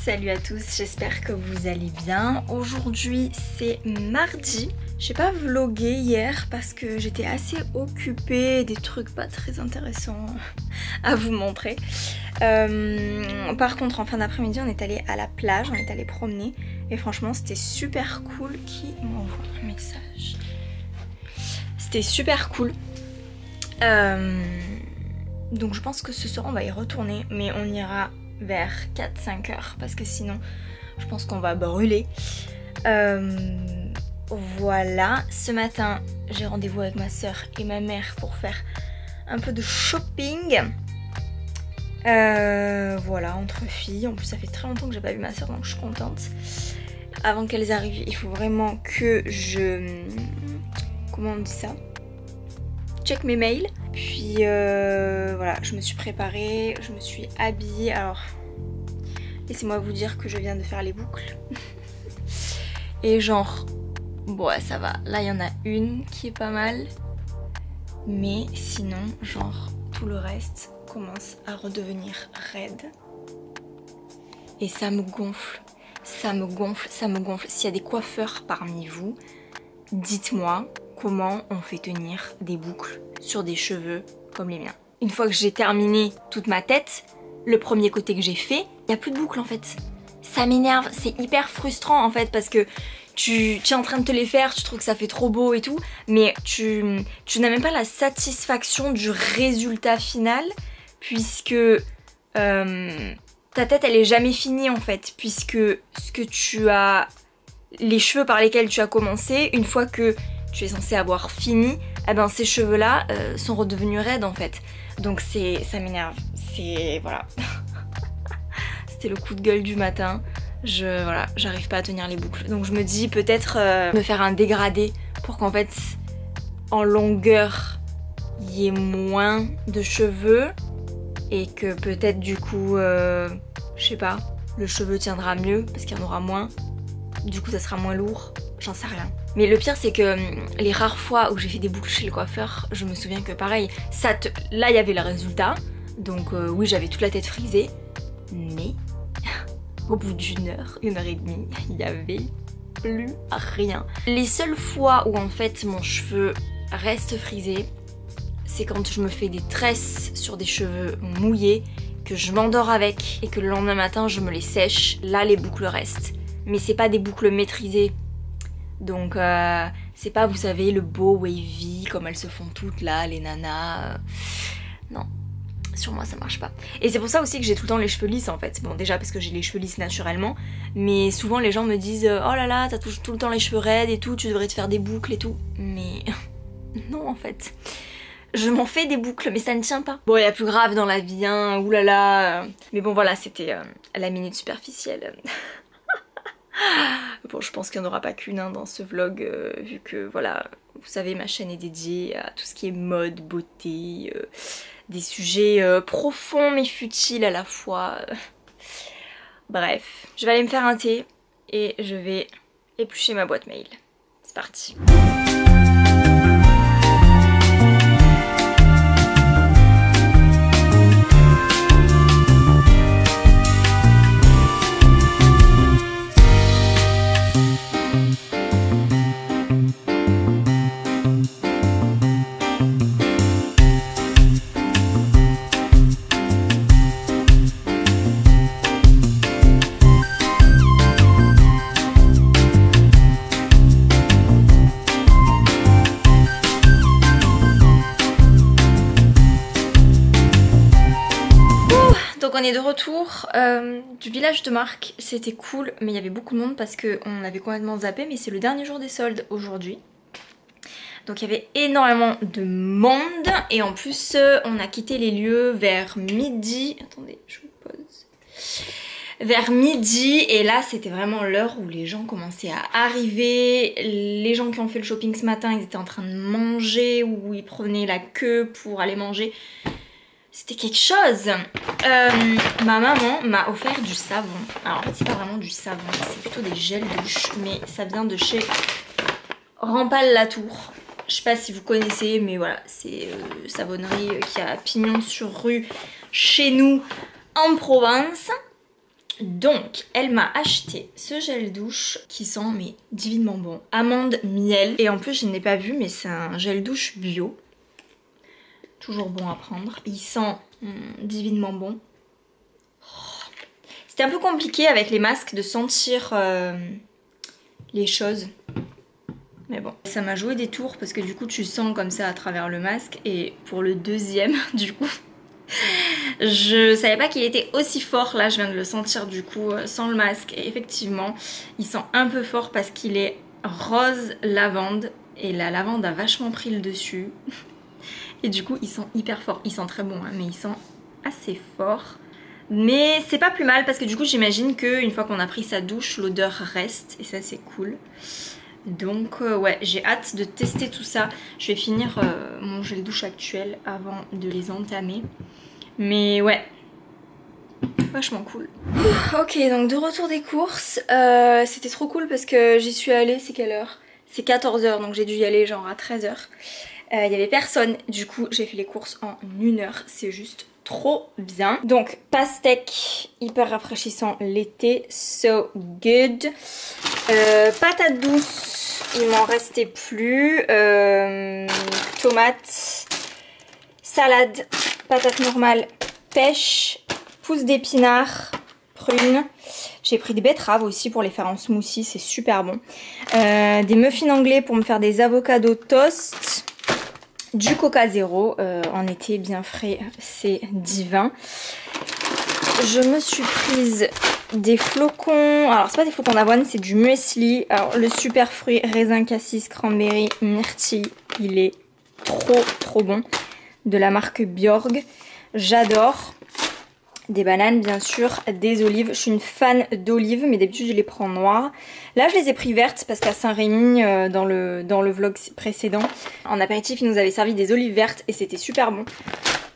Salut à tous, j'espère que vous allez bien. Aujourd'hui c'est mardi. J'ai pas vlogué hier parce que j'étais assez occupée, des trucs pas très intéressants à vous montrer. Par contre en fin d'après-midi on est allé à la plage, on est allé promener et franchement c'était super cool. Qui m'envoie un message? C'était super cool. Donc je pense que ce soir on va y retourner, mais on ira vers 4-5 heures parce que sinon je pense qu'on va brûler. Voilà, ce matin j'ai rendez-vous avec ma soeur et ma mère pour faire un peu de shopping. Voilà, entre filles. En plus ça fait très longtemps que j'ai pas vu ma soeur donc je suis contente. Avant qu'elles arrivent il faut vraiment que je... comment on dit ça? Check mes mails. Puis voilà, je me suis préparée, je me suis habillée. Alors, laissez-moi vous dire que je viens de faire les boucles. Et genre, bon ouais, ça va. Là, il y en a une qui est pas mal. Mais sinon, genre, tout le reste commence à redevenir raide. Et ça me gonfle. Ça me gonfle, ça me gonfle. S'il y a des coiffeurs parmi vous, dites-moi comment on fait tenir des boucles sur des cheveux comme les miens. Une fois que j'ai terminé toute ma tête, le premier côté que j'ai fait, il n'y a plus de boucles en fait. Ça m'énerve, c'est hyper frustrant en fait parce que tu es en train de te les faire, tu trouves que ça fait trop beau et tout, mais tu n'as même pas la satisfaction du résultat final puisque ta tête elle est jamais finie en fait, puisque ce que tu as, les cheveux par lesquels tu as commencé, une fois que tu es censé avoir fini, eh ben ces cheveux là sont redevenus raides en fait. Donc ça m'énerve, c'est voilà. C'était le coup de gueule du matin. Voilà, j'arrive pas à tenir les boucles. Donc je me dis peut-être me faire un dégradé pour qu'en fait en longueur il y ait moins de cheveux et que peut-être du coup je sais pas, le cheveu tiendra mieux parce qu'il y en aura moins. Du coup ça sera moins lourd, j'en sais rien. Mais le pire c'est que les rares fois où j'ai fait des boucles chez le coiffeur, je me souviens que pareil, là il y avait le résultat. Donc oui j'avais toute la tête frisée. Mais au bout d'une heure et demie, il n'y avait plus rien. Les seules fois où en fait mon cheveu reste frisé, c'est quand je me fais des tresses sur des cheveux mouillés, que je m'endors avec et que le lendemain matin je me les sèche. Là les boucles restent. Mais c'est pas des boucles maîtrisées. Donc c'est pas, vous savez, le beau wavy comme elles se font toutes là, les nanas. Non, sur moi ça marche pas. Et c'est pour ça aussi que j'ai tout le temps les cheveux lisses en fait. Bon déjà parce que j'ai les cheveux lisses naturellement, mais souvent les gens me disent oh là là t'as tout le temps les cheveux raides et tout, tu devrais te faire des boucles et tout. Mais non en fait. Je m'en fais des boucles mais ça ne tient pas. Bon il y a plus grave dans la vie hein, oulala. Mais bon voilà, c'était la minute superficielle. Bon je pense qu'il n'y en aura pas qu'une hein, dans ce vlog vu que voilà, vous savez ma chaîne est dédiée à tout ce qui est mode, beauté, des sujets profonds mais futiles à la fois. Bref, je vais aller me faire un thé et je vais éplucher ma boîte mail. C'est parti. Donc on est de retour du village de Marc, c'était cool mais il y avait beaucoup de monde parce qu'on avait complètement zappé, mais c'est le dernier jour des soldes aujourd'hui. Donc il y avait énormément de monde et en plus on a quitté les lieux vers midi. Attendez, je vous pose. Vers midi et là c'était vraiment l'heure où les gens commençaient à arriver. Les gens qui ont fait le shopping ce matin ils étaient en train de manger ou ils prenaient la queue pour aller manger. C'était quelque chose. Ma maman m'a offert du savon. Alors en fait c'est pas vraiment du savon, c'est plutôt des gels douche, mais ça vient de chez Rampal Latour. Je sais pas si vous connaissez, mais voilà, c'est savonnerie qui a pignon sur rue chez nous en Provence. Donc, elle m'a acheté ce gel douche qui sent mais divinement bon. Amande, miel. Et en plus, je n'ai pas vu, mais c'est un gel douche bio. Toujours bon à prendre. Il sent divinement bon. C'était un peu compliqué avec les masques de sentir les choses. Mais bon, ça m'a joué des tours parce que du coup, tu sens comme ça à travers le masque. Et pour le deuxième, du coup... Je savais pas qu'il était aussi fort, là je viens de le sentir du coup sans le masque et effectivement il sent un peu fort parce qu'il est rose lavande et la lavande a vachement pris le dessus et du coup il sent hyper fort, il sent très bon hein, mais il sent assez fort mais c'est pas plus mal parce que du coup j'imagine qu'une fois qu'on a pris sa douche l'odeur reste et ça c'est cool. Donc ouais, j'ai hâte de tester tout ça. Je vais finir mon gel douche actuel avant de les entamer. Mais ouais, vachement cool. Ok, donc de retour des courses. C'était trop cool parce que j'y suis allée, c'est quelle heure? C'est 14 h, donc j'ai dû y aller genre à 13 h. Il y avait personne, du coup j'ai fait les courses en 1 heure. C'est juste trop bien. Donc pastèque hyper rafraîchissant l'été, so good. Patates douces, il m'en restait plus. Tomates, salade, patates normales, pêche, pousses d'épinards, prunes. J'ai pris des betteraves aussi pour les faire en smoothie, c'est super bon. Des muffins anglais pour me faire des avocados toast. Du coca zéro en été bien frais, c'est divin. Je me suis prise des flocons, alors c'est pas des flocons d'avoine, c'est du muesli. Alors le super fruit raisin cassis cranberry myrtille, il est trop bon, de la marque Bjorg, j'adore. Des bananes bien sûr, des olives, je suis une fan d'olives mais d'habitude je les prends noires. Là je les ai pris vertes parce qu'à Saint-Rémy dans le vlog précédent, en apéritif ils nous avaient servi des olives vertes et c'était super bon.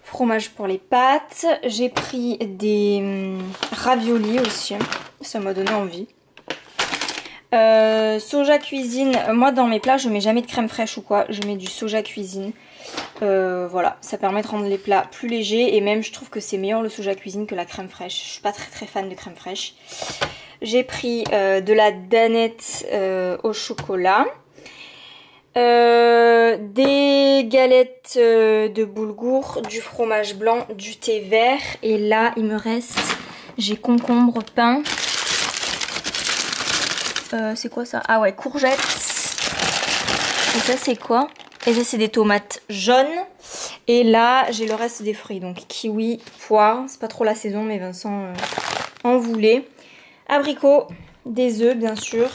Fromage pour les pâtes, j'ai pris des raviolis aussi, ça m'a donné envie. Soja cuisine, moi dans mes plats je mets jamais de crème fraîche ou quoi, je mets du soja cuisine. Voilà, ça permet de rendre les plats plus légers et même je trouve que c'est meilleur le soja cuisine que la crème fraîche. Je suis pas très fan de crème fraîche. J'ai pris de la danette au chocolat, des galettes de boulgour, du fromage blanc, du thé vert et là il me reste, j'ai concombre, pain. C'est quoi ça? Ah ouais, courgettes. Et ça c'est quoi? Et ça c'est des tomates jaunes. Et là j'ai le reste des fruits. Donc kiwi, poire, c'est pas trop la saison mais Vincent en voulait. Abricots, des œufs bien sûr.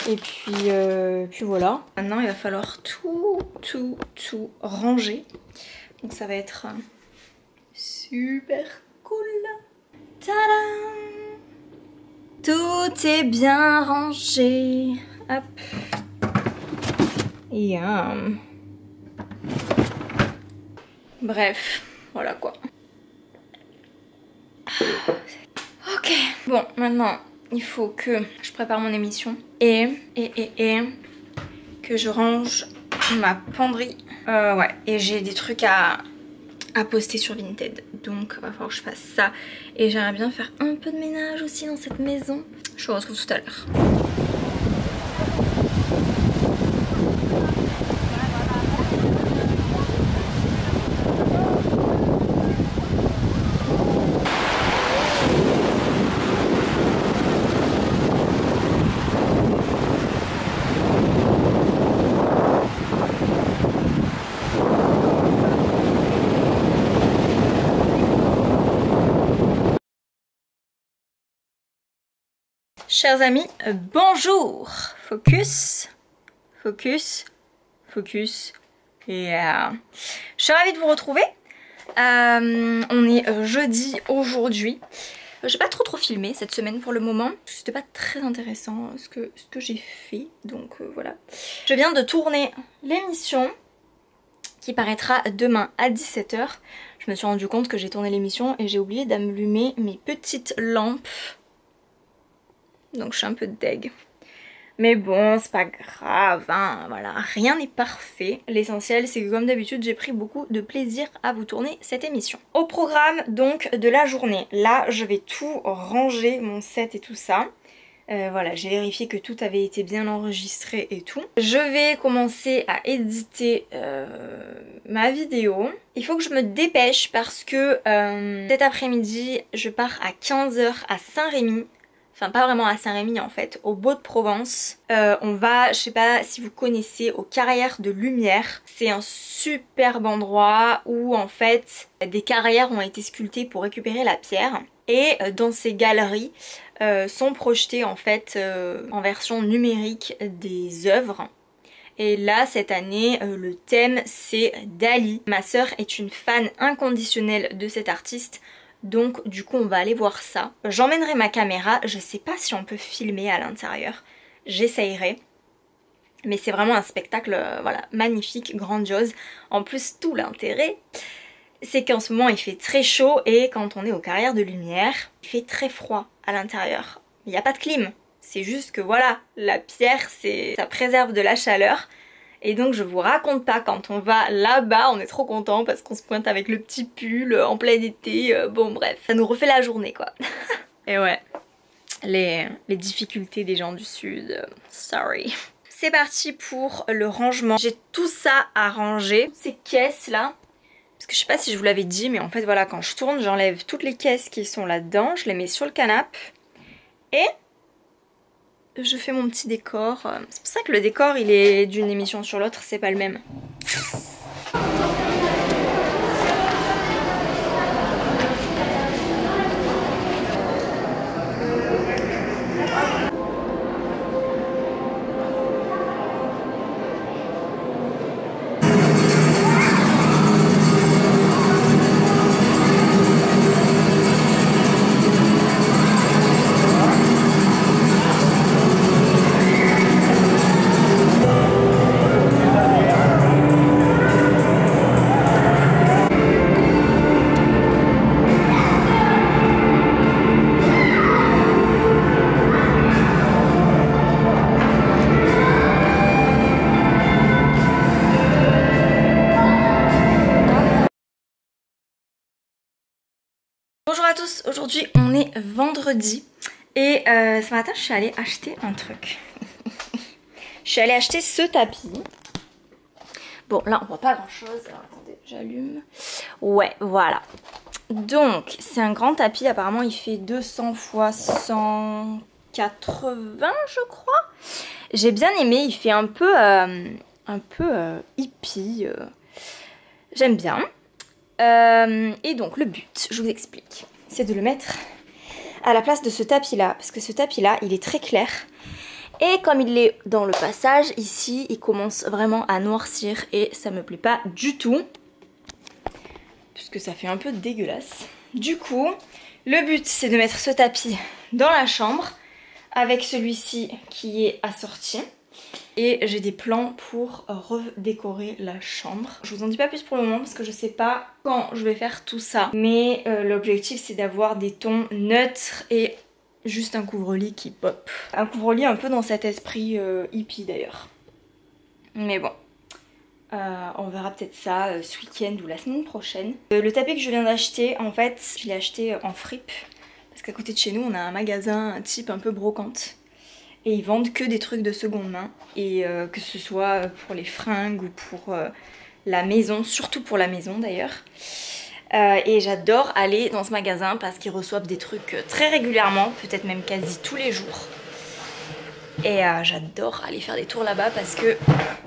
Et puis voilà. Maintenant il va falloir tout ranger. Donc ça va être super cool. Tadam! Tout est bien rangé. Hop. Yum. Bref, voilà quoi. Ok. Bon, maintenant, il faut que je prépare mon émission. Et que je range ma penderie. Ouais, et j'ai des trucs à poster sur Vinted. Donc, il va falloir que je fasse ça. Et j'aimerais bien faire un peu de ménage aussi dans cette maison. Je vous retrouve tout à l'heure. Chers amis, bonjour. Focus, focus, focus. Yeah. Je suis ravie de vous retrouver. On est jeudi aujourd'hui. J'ai pas trop filmé cette semaine pour le moment. C'était pas très intéressant ce que j'ai fait. Donc voilà. Je viens de tourner l'émission qui paraîtra demain à 17 h. Je me suis rendu compte que j'ai tourné l'émission et j'ai oublié d'allumer mes petites lampes. Donc je suis un peu deg. Mais bon, c'est pas grave, hein, voilà, rien n'est parfait. L'essentiel, c'est que comme d'habitude, j'ai pris beaucoup de plaisir à vous tourner cette émission. Au programme donc de la journée, là, je vais tout ranger, mon set et tout ça. Voilà, j'ai vérifié que tout avait été bien enregistré et tout. Je vais commencer à éditer ma vidéo. Il faut que je me dépêche parce que cet après-midi, je pars à 15 h à Saint-Rémy. Enfin, pas vraiment à Saint-Rémy en fait, au Beau de Provence. On va, je sais pas si vous connaissez, aux Carrières de Lumière. C'est un superbe endroit où en fait des carrières ont été sculptées pour récupérer la pierre. Et dans ces galeries sont projetées en fait en version numérique des œuvres. Et là cette année le thème c'est Dali. Ma sœur est une fan inconditionnelle de cet artiste. Donc du coup on va aller voir ça. J'emmènerai ma caméra, je sais pas si on peut filmer à l'intérieur. J'essayerai. Mais c'est vraiment un spectacle voilà, magnifique, grandiose. En plus tout l'intérêt, c'est qu'en ce moment il fait très chaud et quand on est aux Carrières de Lumière, il fait très froid à l'intérieur. Il n'y a pas de clim, c'est juste que voilà, la pierre ça préserve de la chaleur. Et donc je vous raconte pas, quand on va là-bas, on est trop content parce qu'on se pointe avec le petit pull en plein été, bon bref, ça nous refait la journée quoi. Et ouais, les difficultés des gens du sud, sorry. C'est parti pour le rangement. J'ai tout ça à ranger, toutes ces caisses là. Parce que je sais pas si je vous l'avais dit, mais en fait voilà, quand je tourne, j'enlève toutes les caisses qui sont là-dedans, je les mets sur le canapé et je fais mon petit décor. C'est pour ça que le décor il est d'une émission sur l'autre, c'est pas le même. Bonjour à tous, aujourd'hui on est vendredi et ce matin je suis allée acheter un truc. Je suis allée acheter ce tapis. Bon là on voit pas grand chose, alors attendez j'allume. Ouais voilà. Donc c'est un grand tapis, apparemment il fait 200 x 180 je crois. J'ai bien aimé, il fait un peu hippie, j'aime bien. Et donc le but, je vous explique, c'est de le mettre à la place de ce tapis là, parce que ce tapis là il est très clair et comme il est dans le passage ici il commence vraiment à noircir et ça me plaît pas du tout puisque ça fait un peu dégueulasse. Du coup le but c'est de mettre ce tapis dans la chambre avec celui-ci qui est assorti. Et j'ai des plans pour redécorer la chambre. Je vous en dis pas plus pour le moment parce que je sais pas quand je vais faire tout ça. Mais l'objectif c'est d'avoir des tons neutres et juste un couvre-lit qui pop. Un couvre-lit un peu dans cet esprit hippie d'ailleurs. Mais bon, on verra peut-être ça ce week-end ou la semaine prochaine. Le tapis que je viens d'acheter, en fait, je l'ai acheté en fripe. Parce qu'à côté de chez nous on a un magasin type un peu brocante. Et ils vendent que des trucs de seconde main. Et que ce soit pour les fringues ou pour la maison, surtout pour la maison d'ailleurs. Et j'adore aller dans ce magasin parce qu'ils reçoivent des trucs très régulièrement, peut-être même quasi tous les jours. Et j'adore aller faire des tours là-bas parce que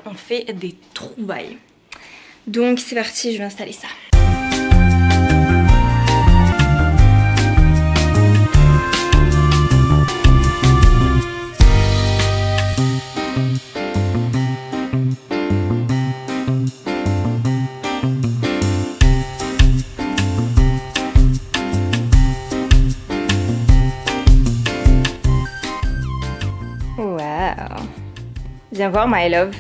on fait des trouvailles. Donc c'est parti, je vais installer ça. Viens voir my love.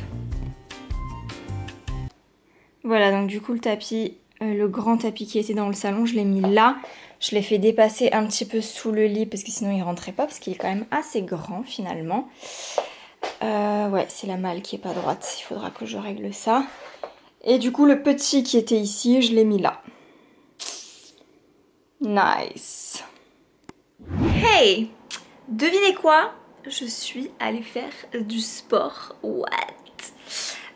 Voilà donc du coup le tapis, le grand tapis qui était dans le salon, je l'ai mis là. Je l'ai fait dépasser un petit peu sous le lit parce que sinon il rentrait pas parce qu'il est quand même assez grand finalement. Ouais, c'est la malle qui est pas droite. Il faudra que je règle ça. Et du coup, le petit qui était ici, je l'ai mis là. Nice. Hey! Devinez quoi? Je suis allée faire du sport. What?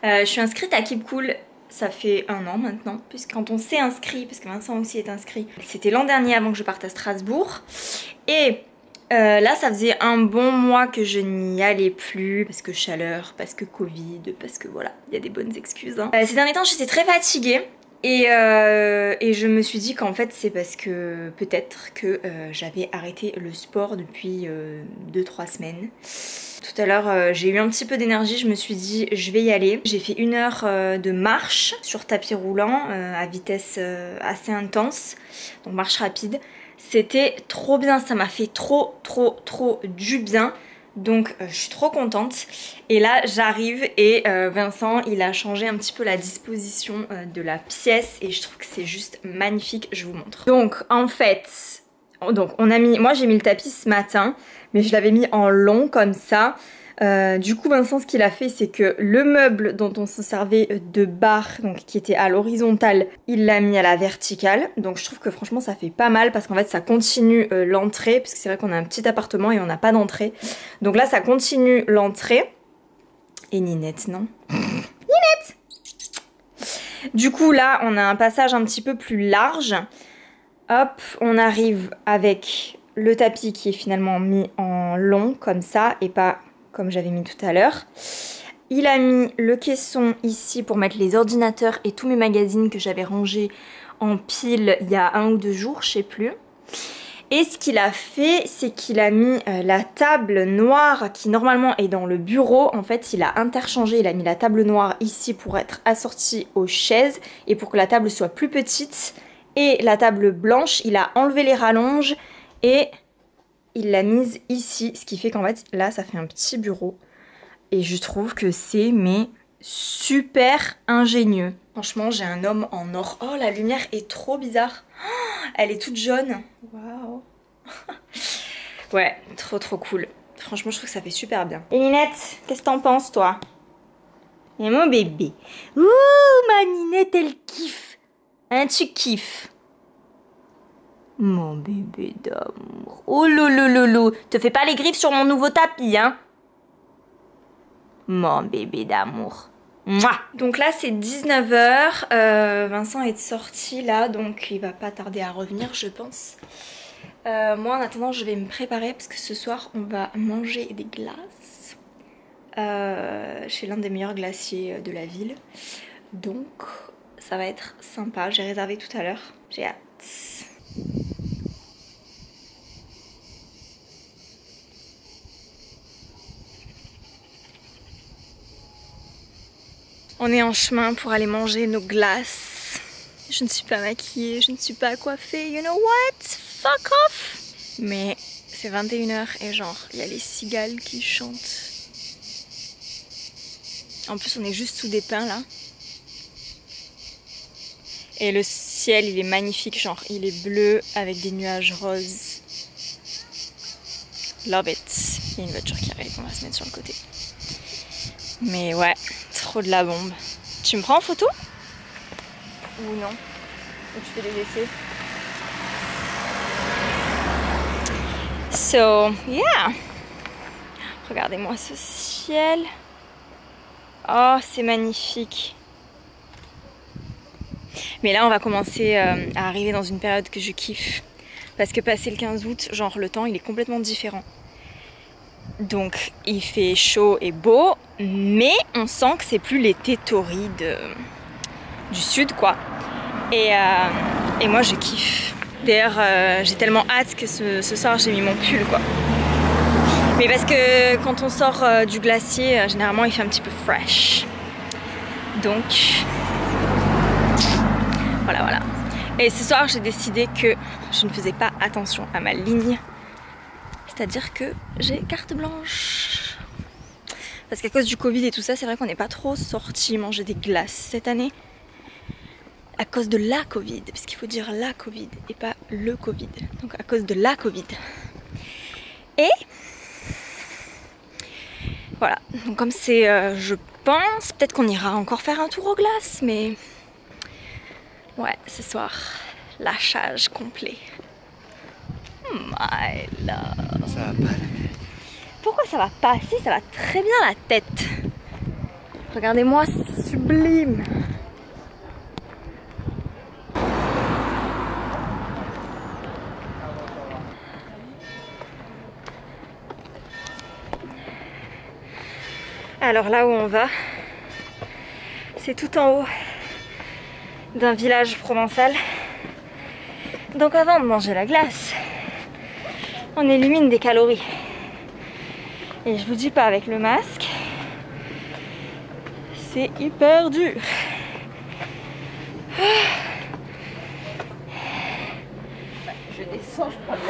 Je suis inscrite à Keep Cool. Ça fait 1 an maintenant, puisque quand on s'est inscrit, parce que Vincent aussi est inscrit, c'était l'an dernier avant que je parte à Strasbourg. Et là, ça faisait un bon mois que je n'y allais plus, parce que chaleur, parce que Covid, parce que voilà, il y a des bonnes excuses. Hein. Ces derniers temps, j'étais très fatiguée. Et je me suis dit qu'en fait c'est parce que peut-être que j'avais arrêté le sport depuis 2-3 semaines. Tout à l'heure j'ai eu un petit peu d'énergie, je me suis dit je vais y aller. J'ai fait 1 heure de marche sur tapis roulant à vitesse assez intense, donc marche rapide. C'était trop bien, ça m'a fait trop du bien. Donc je suis trop contente. Et là j'arrive et Vincent il a changé un petit peu la disposition de la pièce et je trouve que c'est juste magnifique, je vous montre. Donc en fait, moi j'ai mis le tapis ce matin, mais je l'avais mis en long comme ça. Du coup Vincent ce qu'il a fait c'est que le meuble dont on se servait de barre, donc qui était à l'horizontale, il l'a mis à la verticale. Donc je trouve que franchement ça fait pas mal parce qu'en fait ça continue l'entrée, parce que c'est vrai qu'on a un petit appartement et on n'a pas d'entrée. Donc là ça continue l'entrée. Et Ninette, non? Ninette! Du coup là on a un passage un petit peu plus large. Hop, on arrive avec le tapis qui est finalement mis en long comme ça et pas comme j'avais mis tout à l'heure. Il a mis le caisson ici pour mettre les ordinateurs et tous mes magazines que j'avais rangés en pile il y a 1 ou 2 jours, je sais plus. Et ce qu'il a fait, c'est qu'il a mis la table noire qui normalement est dans le bureau. En fait, il a interchangé, il a mis la table noire ici pour être assortie aux chaises et pour que la table soit plus petite. Et la table blanche, il a enlevé les rallonges et il l'a mise ici, ce qui fait qu'en fait là ça fait un petit bureau et je trouve que c'est mais super ingénieux. Franchement j'ai un homme en or. Oh la lumière est trop bizarre. Oh, elle est toute jaune. Waouh. Ouais, trop cool. Franchement je trouve que ça fait super bien. Et Ninette, qu'est-ce que t'en penses toi? Et mon bébé. Ouh ma Ninette elle kiffe. Hein tu kiffes? Mon bébé d'amour. Oh lolo, te fais pas les griffes sur mon nouveau tapis, hein. Mon bébé d'amour. Mouah. Donc là c'est 19 h. Vincent est sorti là, donc il va pas tarder à revenir je pense. Moi en attendant je vais me préparer parce que ce soir on va manger des glaces chez l'un des meilleurs glaciers de la ville. Donc ça va être sympa, j'ai réservé tout à l'heure. J'ai hâte. On est en chemin pour aller manger nos glaces. Je ne suis pas maquillée, je ne suis pas coiffée. You know what? Fuck off! Mais c'est 21 h et genre, il y a les cigales qui chantent. En plus, on est juste sous des pins là. Et le ciel, il est magnifique. Genre, il est bleu avec des nuages roses. Love it. Il y a une voiture qui arrive, on va se mettre sur le côté. Mais ouais, trop de la bombe. Tu me prends en photo? Ou non? Ou tu fais des essais? So, yeah! Regardez-moi ce ciel. Oh, c'est magnifique. Mais là, on va commencer à arriver dans une période que je kiffe. Parce que passé le 15 août, genre le temps, il est complètement différent. Donc il fait chaud et beau, mais on sent que c'est plus l'été torride du sud quoi. Et moi je kiffe. D'ailleurs j'ai tellement hâte que ce soir j'ai mis mon pull quoi. Mais parce que quand on sort du glacier, généralement il fait un petit peu fresh. Donc voilà. Et ce soir j'ai décidé que je ne faisais pas attention à ma ligne. C'est-à-dire que j'ai carte blanche. Parce qu'à cause du Covid et tout ça, c'est vrai qu'on n'est pas trop sorti manger des glaces cette année. À cause de la Covid, parce qu'il faut dire la Covid et pas le Covid. Donc à cause de la Covid. Et Voilà, donc comme c'est, je pense, peut-être qu'on ira encore faire un tour aux glaces, mais ouais, ce soir, lâchage complet. My love. Ça va pas la tête. Pourquoi ça va pas? Si, ça va très bien la tête. Regardez-moi, sublime. Alors là où on va, c'est tout en haut d'un village provençal. Donc avant de manger la glace, on élimine des calories. Et je vous dis pas, avec le masque, c'est hyper dur. Je descends, je prends le...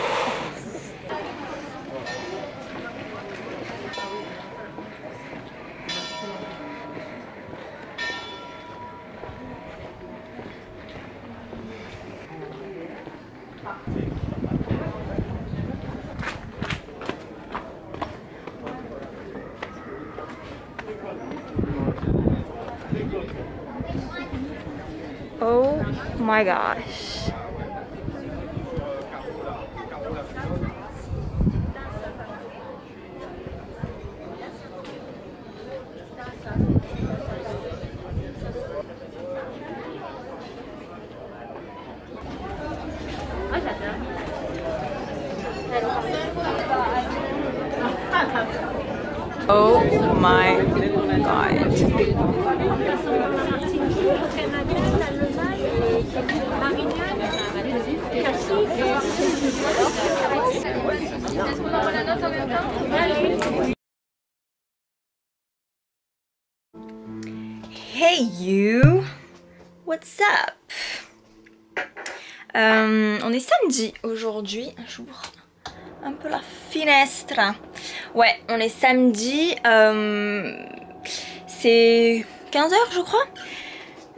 Oh my gosh. Oh my god. Hey you, what's up? On est samedi aujourd'hui, j'ouvre un peu la finestre. Ouais, on est samedi, c'est 15 h je crois.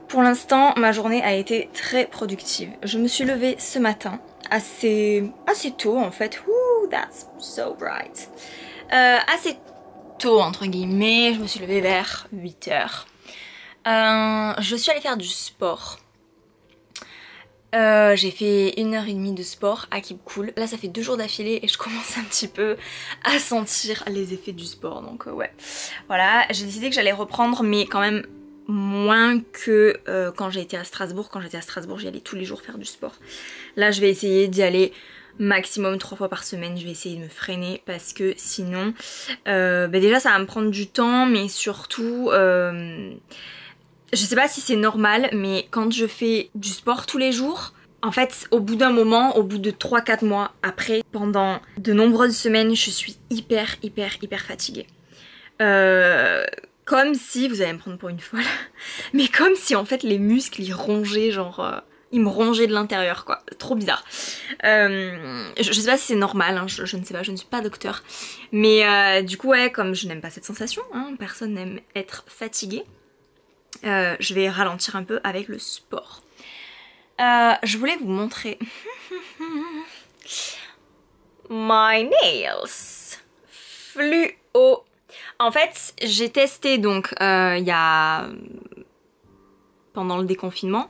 Pour l'instant, ma journée a été très productive. Je me suis levée ce matin, assez tôt en fait. Ooh, that's so bright. Assez tôt entre guillemets, je me suis levée vers 8 h. Je suis allée faire du sport. J'ai fait 1h30 de sport à Keep Cool. Là ça fait 2 jours d'affilée et je commence un petit peu à sentir les effets du sport. Donc ouais, voilà, j'ai décidé que j'allais reprendre, mais quand même moins que quand j'ai été à Strasbourg. Quand j'étais à Strasbourg, j'y allais tous les jours faire du sport. Là je vais essayer d'y aller maximum 3 fois par semaine. Je vais essayer de me freiner parce que sinon déjà ça va me prendre du temps, mais surtout je sais pas si c'est normal, mais quand je fais du sport tous les jours, en fait, au bout d'un moment, au bout de 3-4 mois après, pendant de nombreuses semaines, je suis hyper fatiguée. Comme si, vous allez me prendre pour une folle, mais comme si en fait les muscles ils rongeaient, genre ils me rongeaient de l'intérieur quoi, trop bizarre. Je sais pas si c'est normal, hein, je ne sais pas, je ne suis pas docteur, mais du coup ouais, comme je n'aime pas cette sensation, hein, personne n'aime être fatigué. Je vais ralentir un peu avec le sport. Je voulais vous montrer my nails fluo. En fait, j'ai testé donc il y a pendant le déconfinement.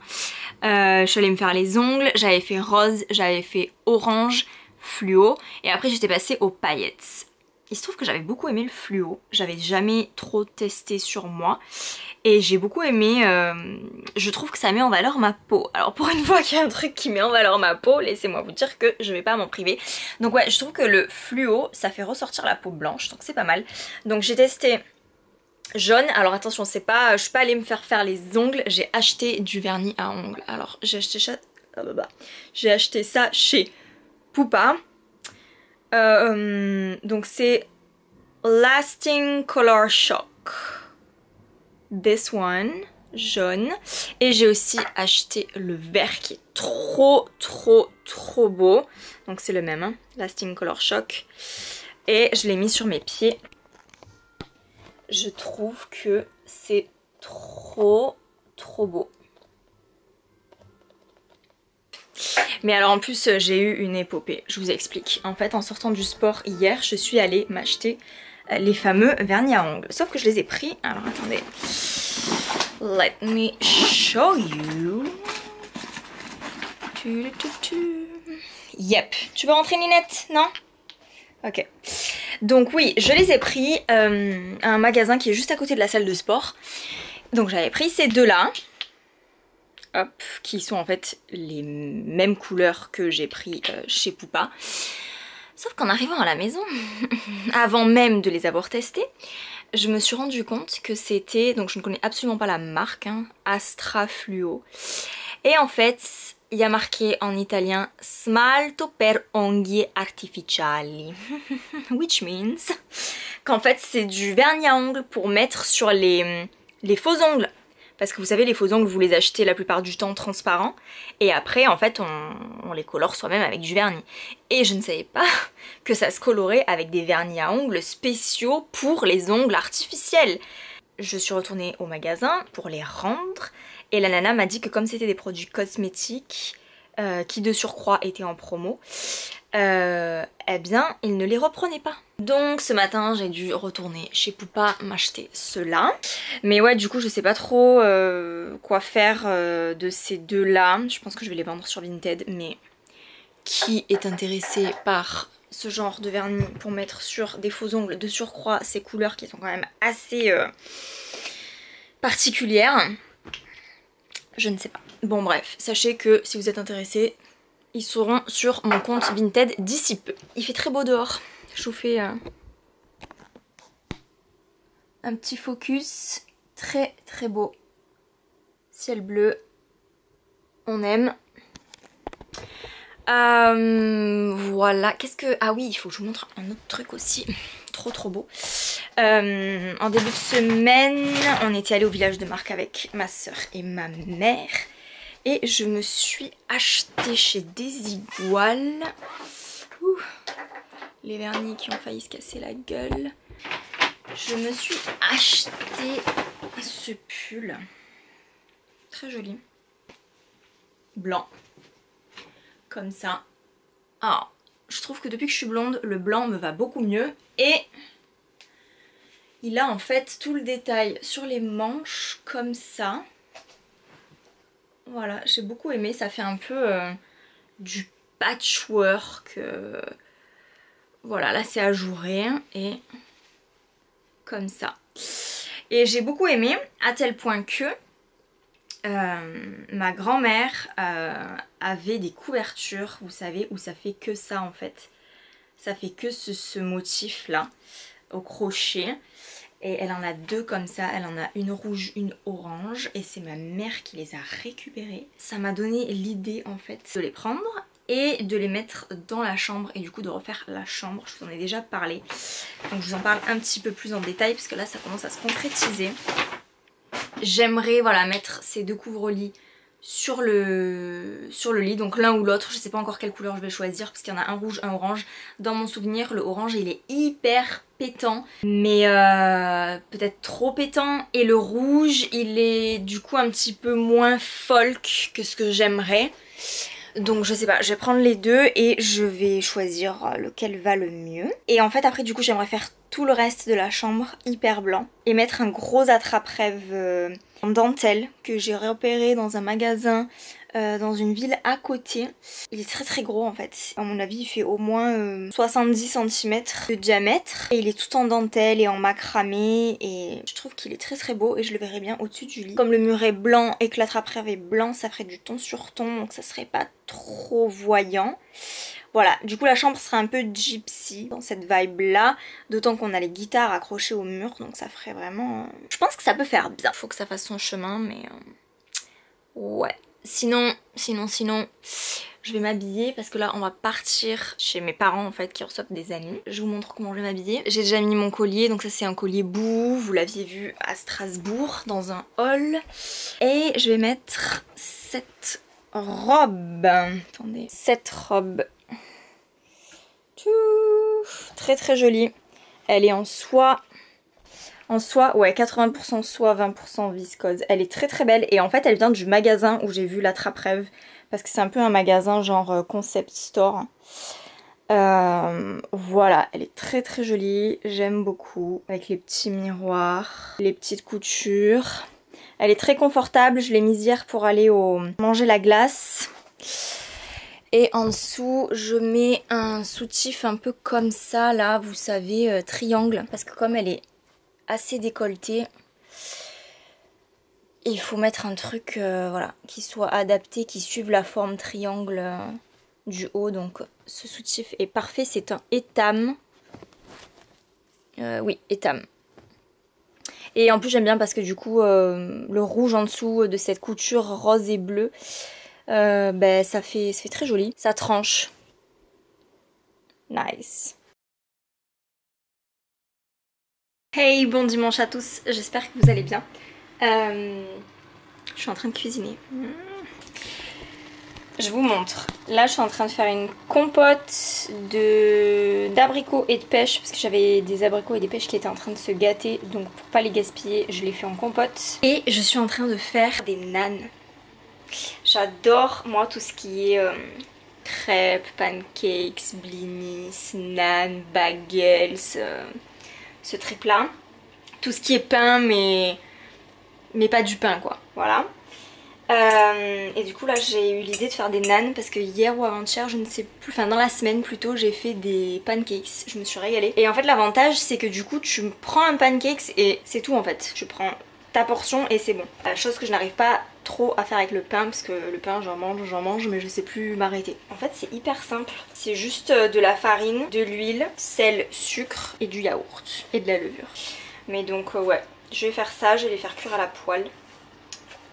Je suis allée me faire les ongles, j'avais fait rose, j'avais fait orange, fluo, et après j'étais passée aux paillettes. Il se trouve que j'avais beaucoup aimé le fluo, j'avais jamais trop testé sur moi et j'ai beaucoup aimé, je trouve que ça met en valeur ma peau. Alors pour une fois qu'il y a un truc qui met en valeur ma peau, laissez-moi vous dire que je vais pas m'en priver. Donc ouais, je trouve que le fluo ça fait ressortir la peau blanche, donc c'est pas mal. Donc j'ai testé jaune, alors attention c'est pas, je suis pas allée me faire les ongles, j'ai acheté du vernis à ongles. Alors j'ai acheté ça chez Pupa. Donc c'est Lasting Color Shock, this one, jaune, et j'ai aussi acheté le vert qui est trop beau, donc c'est le même, hein, Lasting Color Shock, et je l'ai mis sur mes pieds. Je trouve que c'est trop beau. Mais alors en plus j'ai eu une épopée, je vous explique. En fait en sortant du sport hier, je suis allée m'acheter les fameux vernis à ongles. Sauf que je les ai pris, alors attendez, let me show you. Yep, tu veux rentrer Ninette? Non? Ok. Donc oui, je les ai pris à un magasin qui est juste à côté de la salle de sport. Donc j'avais pris ces deux-là. Hop, qui sont en fait les mêmes couleurs que j'ai pris chez Pupa. Sauf qu'en arrivant à la maison, avant même de les avoir testés, je me suis rendu compte que c'était, donc je ne connais absolument pas la marque, hein, Astra Fluo. Et en fait, il y a marqué en italien Smalto per onglie artificiali, which means qu'en fait c'est du vernis à ongles pour mettre sur les faux ongles. Parce que vous savez, les faux ongles, vous les achetez la plupart du temps transparents. Et après, en fait, on les colore soi-même avec du vernis. Et je ne savais pas que ça se colorait avec des vernis à ongles spéciaux pour les ongles artificiels. Je suis retournée au magasin pour les rendre. Et la nana m'a dit que comme c'était des produits cosmétiques, qui de surcroît étaient en promo, eh bien, ils ne les reprenaient pas. Donc ce matin j'ai dû retourner chez Pupa m'acheter ceux-là. Mais ouais, du coup je sais pas trop quoi faire de ces deux-là. Je pense que je vais les vendre sur Vinted, mais qui est intéressé par ce genre de vernis pour mettre sur des faux ongles de surcroît, ces couleurs qui sont quand même assez particulières, je ne sais pas. Bon bref, sachez que si vous êtes intéressés, ils seront sur mon compte Vinted d'ici peu. Il fait très beau dehors. Je vous fais un petit focus. Très très beau. Ciel bleu. On aime. Voilà. Qu'est-ce que... Ah oui, il faut que je vous montre un autre truc aussi. Trop trop beau. En début de semaine, on était allé au village de Marc avec ma soeur et ma mère. Et je me suis acheté chez Desigual les vernis qui ont failli se casser la gueule. Je me suis acheté ce pull. Très joli. Blanc. Comme ça. Ah, je trouve que depuis que je suis blonde, le blanc me va beaucoup mieux. Et il a en fait tout le détail sur les manches comme ça. Voilà, j'ai beaucoup aimé. Ça fait un peu du patchwork. Voilà, là c'est ajouré et comme ça. Et j'ai beaucoup aimé à tel point que ma grand-mère avait des couvertures, vous savez, où ça fait que ça en fait. Ça fait que ce motif là, au crochet. Et elle en a deux comme ça, elle en a une rouge, une orange. Et c'est ma mère qui les a récupérées. Ça m'a donné l'idée en fait de les prendre et de les mettre dans la chambre et du coup de refaire la chambre. Je vous en ai déjà parlé, donc je vous en parle un petit peu plus en détail parce que là ça commence à se concrétiser. J'aimerais voilà mettre ces deux couvre-lits sur le lit, donc l'un ou l'autre. Je sais pas encore quelle couleur je vais choisir parce qu'il y en a un rouge, un orange. Dans mon souvenir, le orange il est hyper pétant, mais peut-être trop pétant, et le rouge il est du coup un petit peu moins folk que ce que j'aimerais. Donc je sais pas, je vais prendre les deux et je vais choisir lequel va le mieux. Et en fait après du coup j'aimerais faire tout le reste de la chambre hyper blanc et mettre un gros attrape-rêve en dentelle que j'ai repéré dans un magasin dans une ville à côté. Il est très très gros en fait. À mon avis il fait au moins 70 cm de diamètre. Et il est tout en dentelle et en macramé. Et je trouve qu'il est très très beau et je le verrais bien au-dessus du lit. Comme le mur est blanc et que l'attrape-rêve est blanc, ça ferait du ton sur ton. Donc ça serait pas trop voyant. Voilà, du coup la chambre sera un peu gypsy dans cette vibe là. D'autant qu'on a les guitares accrochées au mur. Donc ça ferait vraiment... Je pense que ça peut faire bien. Faut que ça fasse son chemin mais... Ouais. Sinon, je vais m'habiller parce que là on va partir chez mes parents en fait qui reçoivent des amis. Je vous montre comment je vais m'habiller. J'ai déjà mis mon collier, donc ça c'est un collier bout, vous l'aviez vu à Strasbourg dans un haul. Et je vais mettre cette robe. Attendez, cette robe. Très très jolie. Elle est en soie. En soie, ouais, 80% soie, 20% viscose. Elle est très très belle et en fait elle vient du magasin où j'ai vu l'attrape-rêve. Parce que c'est un peu un magasin genre concept store. Voilà, elle est très très jolie, j'aime beaucoup, avec les petits miroirs, les petites coutures. Elle est très confortable, je l'ai mise hier pour aller manger la glace. Et en dessous, je mets un soutif un peu comme ça, là, vous savez, triangle. Parce que comme elle est assez décolletée, il faut mettre un truc voilà, qui soit adapté, qui suive la forme triangle du haut. Donc ce soutif est parfait, c'est un Etam. Oui, Etam. Et en plus j'aime bien parce que du coup le rouge en dessous de cette couture rose et bleue, ben, ça fait très joli. Ça tranche. Nice. Hey, bon dimanche à tous, j'espère que vous allez bien. Je suis en train de cuisiner. Je vous montre. Là, je suis en train de faire une compote d'abricots et de pêche parce que j'avais des abricots et des pêches qui étaient en train de se gâter. Donc, pour pas les gaspiller, je les fais en compote. Et je suis en train de faire des nanes. J'adore, moi, tout ce qui est crêpes, pancakes, blinis, nanes, bagels, ce trip-là. Tout ce qui est pain, mais pas du pain, quoi. Voilà. Et du coup là j'ai eu l'idée de faire des nanes parce que hier ou avant-hier, je ne sais plus, enfin dans la semaine plutôt, j'ai fait des pancakes, je me suis régalée. Et en fait l'avantage c'est que du coup tu prends un pancakes et c'est tout en fait, tu prends ta portion et c'est bon. La chose que je n'arrive pas trop à faire avec le pain parce que le pain j'en mange mais je sais plus m'arrêter. En fait c'est hyper simple, c'est juste de la farine, de l'huile, sel, sucre et du yaourt et de la levure. Mais donc ouais, je vais faire ça, je vais les faire cuire à la poêle.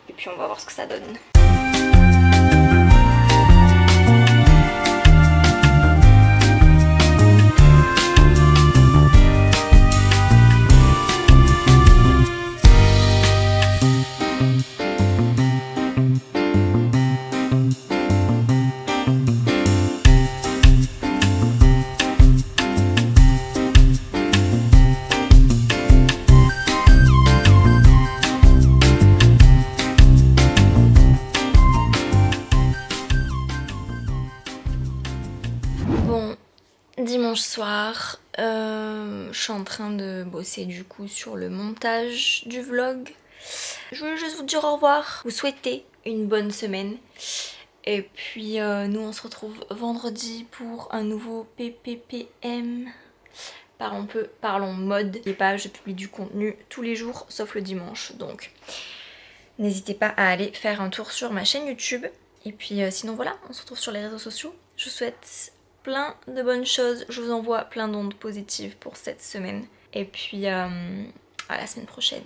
Et puis on va voir ce que ça donne. Dimanche soir, je suis en train de bosser du coup sur le montage du vlog. Je veux juste vous dire au revoir, vous souhaiter une bonne semaine. Et puis nous on se retrouve vendredi pour un nouveau PPPM. Parlons mode. N'oubliez pas, je publie du contenu tous les jours sauf le dimanche. Donc n'hésitez pas à aller faire un tour sur ma chaîne YouTube. Et puis sinon voilà, on se retrouve sur les réseaux sociaux. Je vous souhaite plein de bonnes choses, je vous envoie plein d'ondes positives pour cette semaine. Et puis à la semaine prochaine.